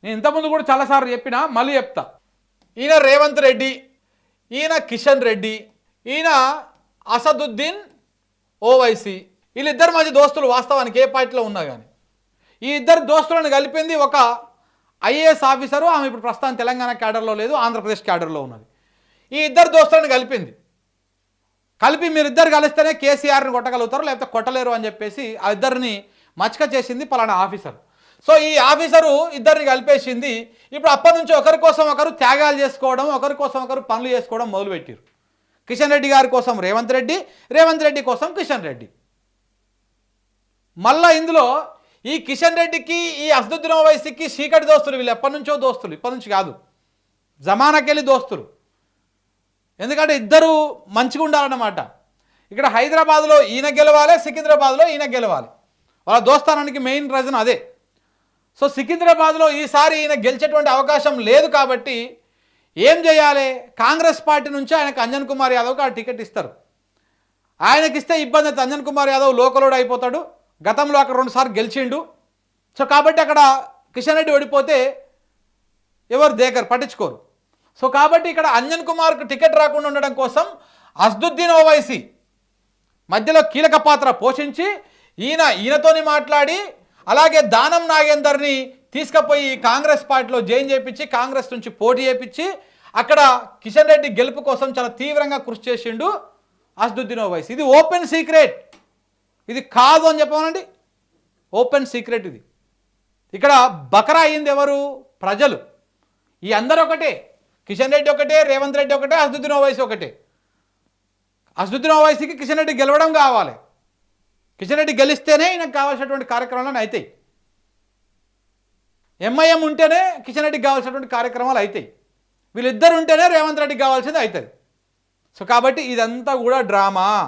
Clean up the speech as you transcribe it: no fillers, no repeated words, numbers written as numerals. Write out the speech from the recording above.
నేను ఇంతకుముందు కూడా చాలాసార్లు చెప్పినా, మళ్ళీ చెప్తా. ఈయన రేవంత్ రెడ్డి, ఈయన కిషన్ రెడ్డి, ఈయన అసదుద్దీన్ ఓవైసీ, వీళ్ళిద్దరి మధ్య దోస్తులు వాస్తవానికి ఏ పార్టీలో ఉన్నా కానీ. ఈ ఇద్దరు దోస్తులను కలిపింది ఒక ఐఏఎస్ ఆఫీసరు. ఆమె ఇప్పుడు ప్రస్తుతం తెలంగాణ క్యాడర్లో లేదు, ఆంధ్రప్రదేశ్ క్యాడర్లో ఉన్నది. ఈ ఇద్దరు దోస్తులను కలిపి మీరిద్దరు కలిస్తేనే కేసీఆర్ని కొట్టగలుగుతారు, లేకపోతే కొట్టలేరు అని చెప్పేసి ఆ ఇద్దరిని మచ్చక చేసింది పలానా ఆఫీసర్. సో ఈ ఆఫీసరు ఇద్దరిని కలిపేసింది. ఇప్పుడు అప్పటి నుంచి ఒకరి కోసం ఒకరు త్యాగాలు చేసుకోవడం, ఒకరి కోసం ఒకరు పనులు చేసుకోవడం మొదలుపెట్టారు. కిషన్ రెడ్డి గారి కోసం రేవంత్ రెడ్డి, రేవంత్ రెడ్డి కోసం కిషన్ రెడ్డి. మళ్ళా ఇందులో ఈ కిషన్ రెడ్డికి, ఈ అసదుద్దీన్ ఓవైసీకి చీకటి దోస్తులు. వీళ్ళు ఎప్పటి నుంచో దోస్తులు, ఇప్పటి నుంచి కాదు, జమానాకెళ్ళి దోస్తులు. ఎందుకంటే ఇద్దరు మంచిగా ఉండాలన్నమాట. ఇక్కడ హైదరాబాద్లో ఈయన గెలవాలి, సికింద్రాబాద్లో ఈయన గెలవాలి. వాళ్ళ దోస్తానానికి మెయిన్ రీజన్ అదే. సో సికింద్రాబాద్లో ఈసారి ఈయన గెలిచేటువంటి అవకాశం లేదు కాబట్టి ఏం చేయాలి? కాంగ్రెస్ పార్టీ నుంచి ఆయనకు అంజన్ కుమార్ యాదవ్కి ఆ టికెట్ ఇస్తారు. ఆయనకిస్తే ఇబ్బంది అయితే అంజన్ కుమార్ యాదవ్ లోకలోడు అయిపోతాడు. గతంలో అక్కడ 2 సార్లు గెలిచిండు. సో కాబట్టి అక్కడ కిషన్ రెడ్డి ఓడిపోతే ఎవరు దేకరు, పట్టించుకోరు. సో కాబట్టి ఇక్కడ అంజన్ కుమార్కు టికెట్ రాకుండా ఉండడం కోసం అసదుద్దీన్ ఓవైసీ మధ్యలో కీలక పాత్ర పోషించి ఈయనతోని మాట్లాడి, అలాగే దానం నాగేందర్ని తీసుకుపోయి కాంగ్రెస్ పార్టీలో జాయిన్ చేయించి, కాంగ్రెస్ నుంచి పోటీ చేయించి అక్కడ కిషన్ రెడ్డి గెలుపు కోసం చాలా తీవ్రంగా కృషి చేసిండు అసదుద్దీన్ ఓవైసీ. ఇది ఓపెన్ సీక్రెట్, ఇది కాదు అని చెప్పమనండి. ఓపెన్ సీక్రెట్ ఇది. ఇక్కడ బకరా అయింది ఎవరు? ప్రజలు. ఈ అందరూ ఒకటే, కిషన్ రెడ్డి ఒకటే, రేవంత్ రెడ్డి ఒకటే, అసదుద్దీన్ ఓవైసీ ఒకటే. అసదుద్దీన్ ఓవైసీకి కిషన్ రెడ్డి గెలవడం కావాలి. కిషన్ రెడ్డి గెలిస్తేనే ఈయనకు కావాల్సినటువంటి కార్యక్రమాలను అవుతాయి. ఎంఐఎం ఉంటేనే కిషన్ రెడ్డికి కావాల్సినటువంటి కార్యక్రమాలు అవుతాయి. వీళ్ళిద్దరు ఉంటేనే రేవంత్ రెడ్డికి కావాల్సింది అవుతుంది. సో కాబట్టి ఇదంతా కూడా డ్రామా.